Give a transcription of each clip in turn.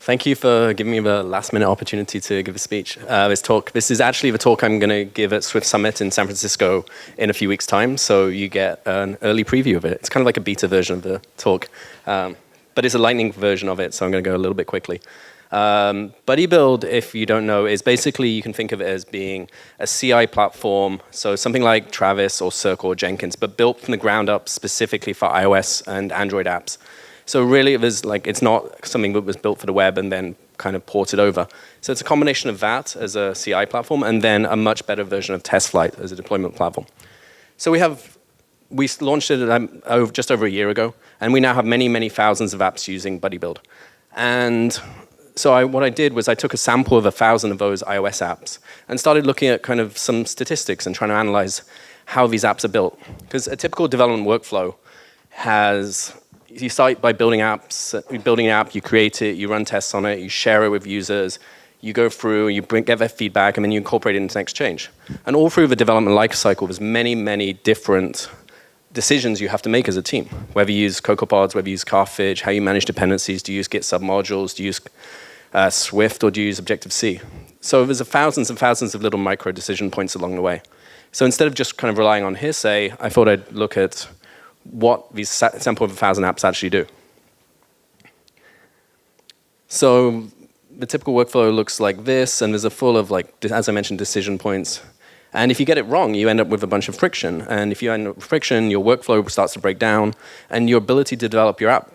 Thank you for giving me the last-minute opportunity to give a speech, this talk. This is actually the talk I'm going to give at Swift Summit in San Francisco in a few weeks' time, so you get an early preview of it. It's kind of like a beta version of the talk, but it's a lightning version of it, so I'm going to go a little bit quickly. Buddybuild, if you don't know, is basically, you can think of it as being a CI platform, so something like Travis or Circle or Jenkins, but built from the ground up specifically for iOS and Android apps. So really, it's not something that was built for the web and then kind of ported over. So it's a combination of that as a CI platform and then a much better version of TestFlight as a deployment platform. So we launched it just over a year ago, and we now have many, many thousands of apps using Buddybuild. And so what I did was I took a sample of 1,000 of those iOS apps and started looking at kind of some statistics and trying to analyze how these apps are built. Because a typical development workflow you start by building apps. Building an app, you create it, you run tests on it, you share it with users, you go through, you get their feedback, and then you incorporate it into the next change. And all through the development life cycle, there's many, many different decisions you have to make as a team. Whether you use CocoaPods, whether you use Carthage, how you manage dependencies, do you use Git submodules, do you use Swift, or do you use Objective-C? So there's thousands and thousands of little micro decision points along the way. So instead of just kind of relying on hearsay, I thought I'd look at what these sample of 1,000 apps actually do. So the typical workflow looks like this, and there's a full of, as I mentioned, decision points. And if you get it wrong, you end up with a bunch of friction. And if you end up with friction, your workflow starts to break down, and your ability to develop your app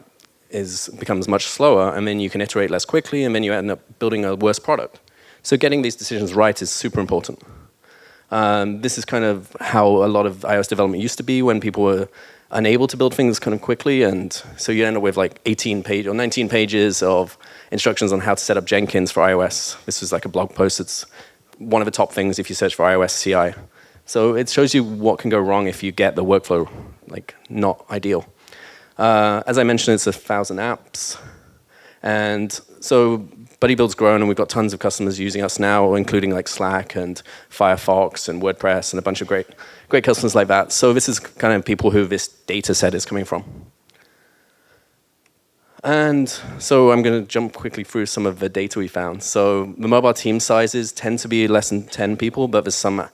becomes much slower, and then you can iterate less quickly, and then you end up building a worse product. So getting these decisions right is super important. This is kind of how a lot of iOS development used to be when people were unable to build things kind of quickly, and so you end up with like 18 pages or 19 pages of instructions on how to set up Jenkins for iOS. This is like a blog post. It's one of the top things if you search for iOS CI. So it shows you what can go wrong if you get the workflow not ideal. As I mentioned, it's 1,000 apps, and so Buddybuild's grown, and we've got tons of customers using us now, including like Slack and Firefox and WordPress and a bunch of great customers like that. So this is kind of people who this data set is coming from. And so I'm going to jump quickly through some of the data we found. So the mobile team sizes tend to be less than 10 people, but there's some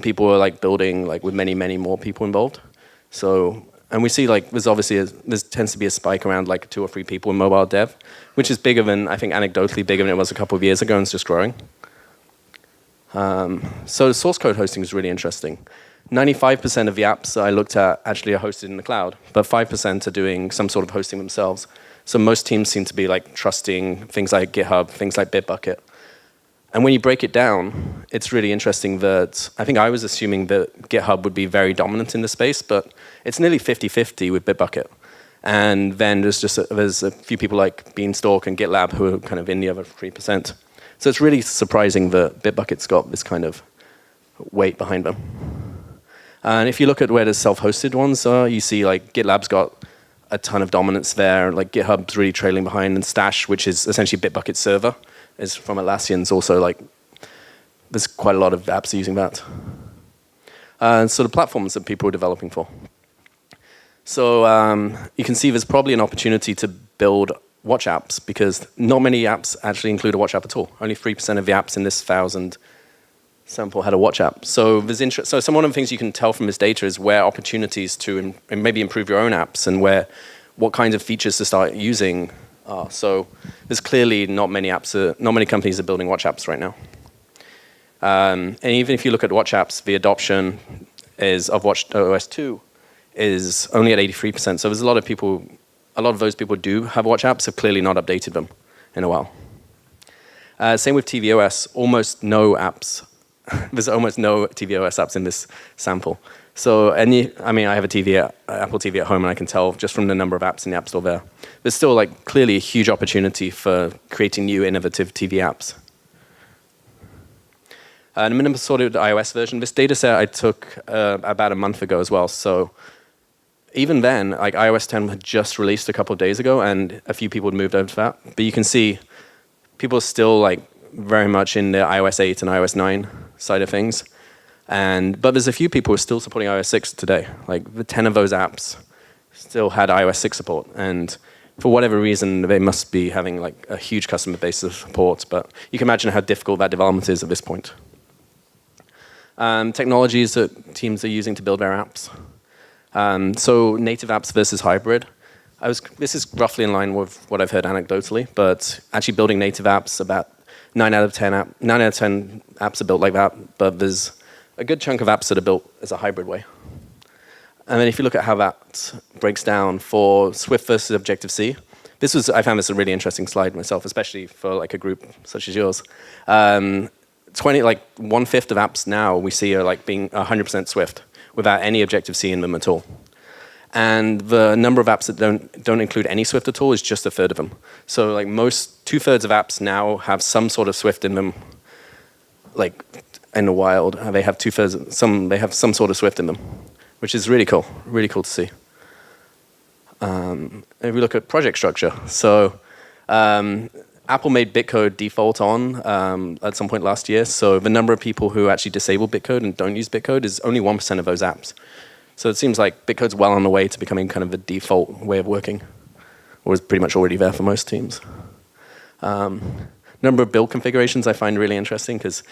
people who are building with many, many more people involved. So, and we see there tends to be a spike around 2 or 3 people in mobile dev, which is bigger than, I think anecdotally bigger than it was a couple of years ago, and it's just growing. So the source code hosting is really interesting. 95% of the apps I looked at actually are hosted in the cloud, but 5% are doing some sort of hosting themselves. So most teams seem to be trusting things like GitHub, things like Bitbucket. And when you break it down, it's really interesting that I think I was assuming that GitHub would be very dominant in the space, but it's nearly 50-50 with Bitbucket. And then there's a few people like Beanstalk and GitLab who are kind of in the other 3%. So it's really surprising that Bitbucket's got this kind of weight behind them. And if you look at where the self-hosted ones are, you see GitLab's got a ton of dominance there. GitHub's really trailing behind, and Stash, which is essentially Bitbucket server, is from Atlassian's also there's quite a lot of apps using that. So the platforms that people are developing for. So you can see there's probably an opportunity to build watch apps because not many apps actually include a watch app at all. Only 3% of the apps in this 1,000 sample had a watch app. So one of the things you can tell from this data is where opportunities to maybe improve your own apps and what kinds of features to start using are. So there's clearly not many companies are building watch apps right now. And even if you look at watch apps, the adoption of watchOS 2 is only at 83%. So there's a lot of those people do have watch apps, have clearly not updated them in a while. Same with tvOS, almost no apps. There's almost no tvOS apps in this sample. So I have Apple TV at home, and I can tell just from the number of apps in the App Store there. There's still clearly a huge opportunity for creating new innovative TV apps. The minimum sorted iOS version, this data set I took about a month ago as well. So even then, iOS 10 had just released a couple of days ago, and a few people had moved over to that. But you can see people are still very much in the iOS 8 and iOS 9 side of things. But there's a few people who are still supporting iOS 6 today. The 10 of those apps still had iOS 6 support. And for whatever reason, they must be having like a huge customer base of support, but you can imagine how difficult that development is at this point. Technologies that teams are using to build their apps. So native apps versus hybrid. This is roughly in line with what I've heard anecdotally, but actually building native apps, about 9 out of 10 apps are built like that, but there's a good chunk of apps that are built as a hybrid way. And then if you look at how that breaks down for Swift versus Objective-C, I found this a really interesting slide myself, especially for like a group such as yours. 1/5 of apps now we see are like being 100% Swift without any Objective-C in them at all. And the number of apps that don't include any Swift at all is just 1/3 of them. So like 2/3 of apps now have some sort of Swift in them. Like in the wild, they have 2/3. They have some sort of Swift in them, which is really cool to see. If we look at project structure, so Apple made Bitcode default on at some point last year. So the number of people who actually disable Bitcode and don't use Bitcode is only 1% of those apps. So it seems like Bitcode's well on the way to becoming kind of the default way of working, or is pretty much already there for most teams. Number of build configurations I find really interesting, because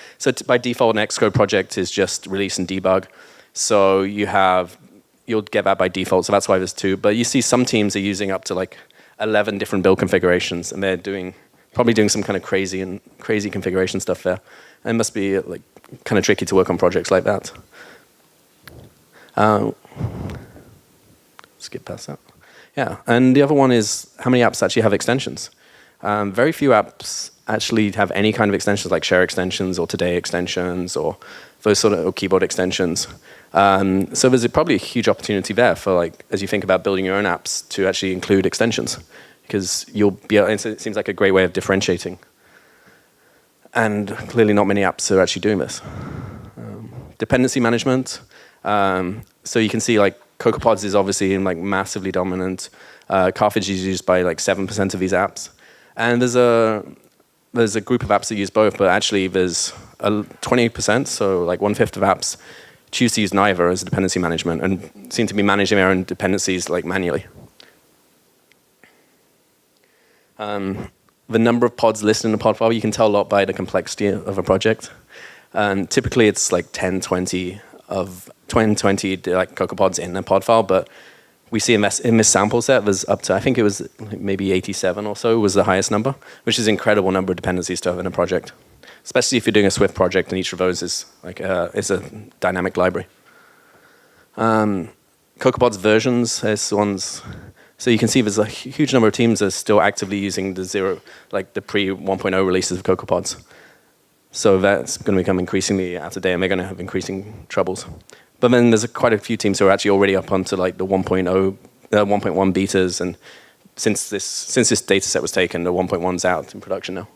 by default an Xcode project is just release and debug. So you'll get that by default, so that's why there's 2. But you see some teams are using up to like 11 different build configurations, and they're probably doing some kind of crazy configuration stuff there. And it must be like kind of tricky to work on projects like that. Skip past that. Yeah, and the other one is how many apps actually have extensions. Very few apps actually have any kind of extensions like share extensions or today extensions or those sort of keyboard extensions. So there's probably a huge opportunity there for like as you think about building your own apps to actually include extensions, because it seems like a great way of differentiating. And clearly not many apps are actually doing this. Dependency management. So you can see like CocoaPods is obviously massively dominant. Carthage is used by like 7% of these apps. And there's a group of apps that use both, but actually there's 20%, so like 1/5 of apps choose to use neither as dependency management and seem to be managing their own dependencies like manually. The number of pods listed in the pod file, you can tell a lot by the complexity of a project. Typically it's like 10, 20 like CocoaPods in a pod file, but we see in this sample set, there's up to, I think it was maybe 87 or so was the highest number, which is an incredible number of dependencies to have in a project, especially if you're doing a Swift project and each of those is is a dynamic library. CocoaPods versions is ones, so you can see there's a huge number of teams that are still actively using the pre 1.0 releases of CocoaPods. So that's going to become increasingly out of date, and they're going to have increasing troubles. But then there's quite a few teams who are actually already up onto like the 1.1 betas, and since this data set was taken, the 1.1's out in production now.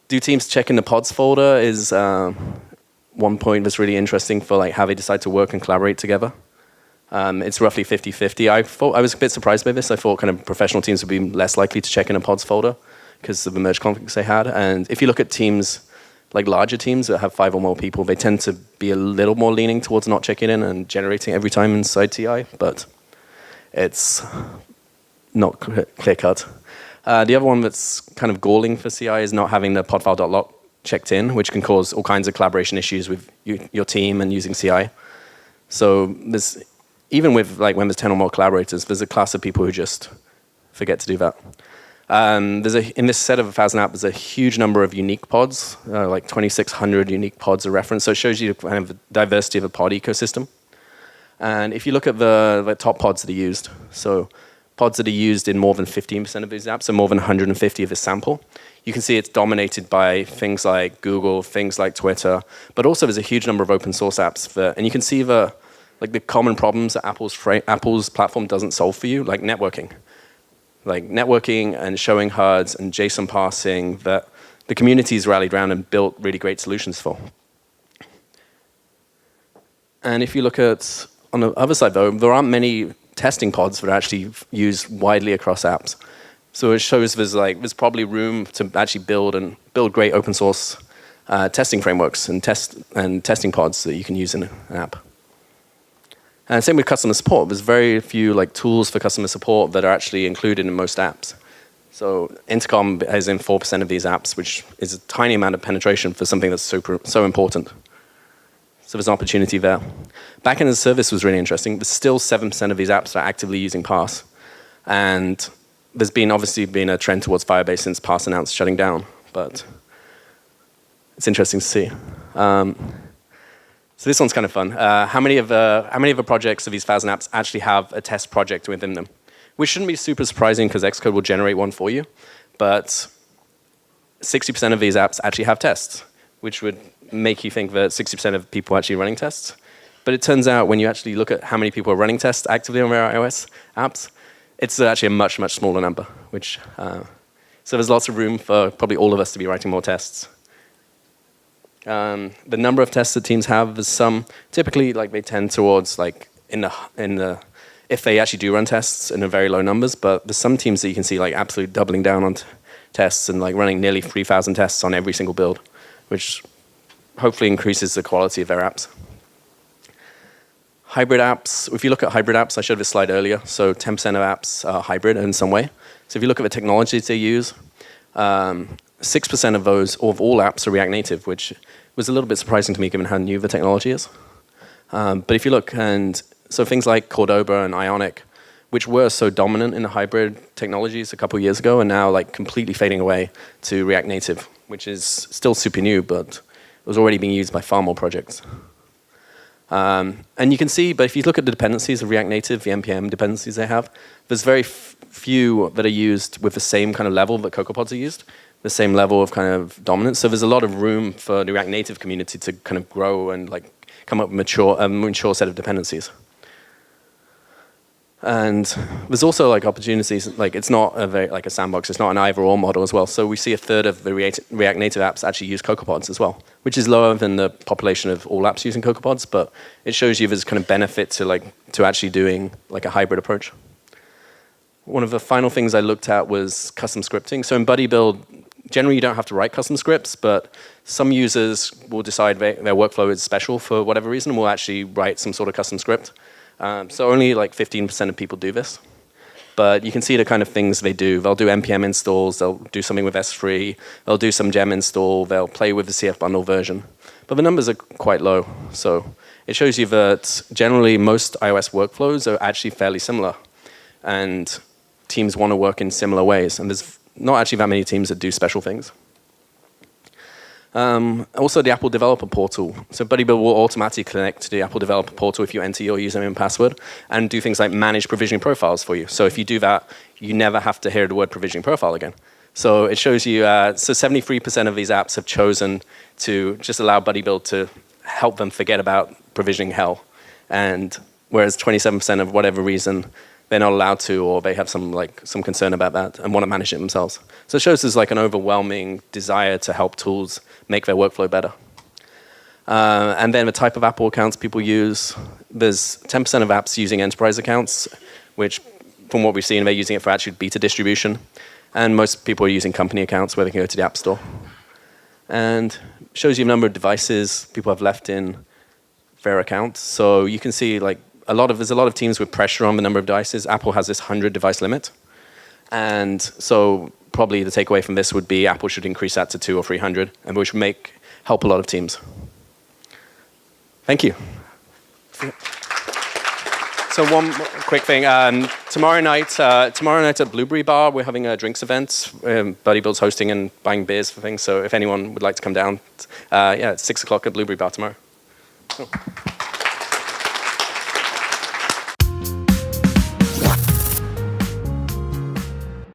Do teams check in the pods folder is one point that's really interesting for like how they decide to work and collaborate together. It's roughly 50-50. I was a bit surprised by this. I thought kind of professional teams would be less likely to check in a pods folder because of the merge conflicts they had. And if you look at teams, like larger teams that have 5 or more people, they tend to be a little more leaning towards not checking in and generating every time inside TI, but it's not clear cut. The other one that's kind of galling for CI is not having the podfile.lock checked in, which can cause all kinds of collaboration issues with your team and using CI. So even with like when there's 10 or more collaborators, there's a class of people who just forget to do that. In this set of 1,000 apps, there's a huge number of unique pods, like 2,600 unique pods are referenced. So it shows you kind of the diversity of a pod ecosystem. And if you look at the top pods that are used, so pods that are used in more than 15% of these apps, so more than 150 of this sample, you can see it's dominated by things like Google, things like Twitter, but also there's a huge number of open source apps. And you can see the common problems that Apple's platform doesn't solve for you, like networking. Like networking and showing HUDs and JSON parsing that the community's rallied around and built really great solutions for. And if you look at, on the other side though, there aren't many testing pods that are actually used widely across apps. So it shows there's probably room to actually build great open source testing frameworks and testing pods that you can use in an app. And same with customer support. There's very few like tools for customer support that are actually included in most apps. So Intercom is in 4% of these apps, which is a tiny amount of penetration for something that's so important. So there's an opportunity there. Backend as a service was really interesting. There's still 7% of these apps that are actively using Parse. And there's obviously been a trend towards Firebase since Parse announced shutting down. But it's interesting to see. So this one's kind of fun. How many of the projects of these 1,000 apps actually have a test project within them? Which shouldn't be super surprising because Xcode will generate one for you. But 60% of these apps actually have tests, which would make you think that 60% of people are actually running tests. But it turns out when you actually look at how many people are running tests actively on their iOS apps, it's actually a much, much smaller number. So there's lots of room for probably all of us to be writing more tests. The number of tests that teams have is typically like they tend towards like if they actually do run tests in a very low numbers, but there's some teams that you can see like absolutely doubling down on tests and like running nearly 3,000 tests on every single build, which hopefully increases the quality of their apps. Hybrid apps, if you look at hybrid apps, I showed this slide earlier, so 10% of apps are hybrid in some way. So if you look at the technologies they use, 6% of those, of all apps are React Native, which was a little bit surprising to me given how new the technology is. But if you look, so things like Cordoba and Ionic, which were so dominant in the hybrid technologies a couple of years ago, are now like completely fading away to React Native, which is still super new, but it was already being used by far more projects. And you can see, but if you look at the dependencies of React Native, the NPM dependencies they have, there's very few that are used with the same kind of level that CocoaPods are used, the same level of kind of dominance. So there's a lot of room for the React Native community to kind of grow and like come up with a mature set of dependencies. And there's also like opportunities, like it's not like a sandbox, it's not an either-or model as well. So we see a third of the React Native apps actually use CocoaPods as well, which is lower than the population of all apps using CocoaPods, but it shows you there's kind of benefit to actually doing like a hybrid approach. One of the final things I looked at was custom scripting. So in Buddybuild, generally you don't have to write custom scripts, but some users will decide their workflow is special for whatever reason and will actually write some sort of custom script. So only like 15% of people do this. But you can see the kind of things they do. They'll do NPM installs, they'll do something with S3, they'll do some gem install, they'll play with the CF bundle version. But the numbers are quite low. So it shows you that generally most iOS workflows are actually fairly similar. And teams want to work in similar ways. And there's not actually that many teams that do special things. Also the Apple Developer Portal. So Buddybuild will automatically connect to the Apple Developer Portal if you enter your username and password and do things like manage provisioning profiles for you. So if you do that, you never have to hear the word provisioning profile again. So it shows you, so 73% of these apps have chosen to just allow Buddybuild to help them forget about provisioning hell. And whereas 27% of whatever reason, they're not allowed to, or they have some concern about that and want to manage it themselves. So it shows there's like an overwhelming desire to help tools make their workflow better. And then the type of Apple accounts people use, there's 10% of apps using enterprise accounts, which from what we've seen, they're using it for actually beta distribution. And most people are using company accounts where they can go to the App Store. And shows you the number of devices people have left in their account. So you can see like there's a lot of teams with pressure on the number of devices. Apple has this 100 device limit. And so probably the takeaway from this would be Apple should increase that to 200 or 300, and which would help a lot of teams. Thank you. So one quick thing. Tomorrow night at Blueberry Bar, we're having a drinks event. Buddybuild's hosting and buying beers for things. So if anyone would like to come down, it's 6 o'clock at Blueberry Bar tomorrow. Cool.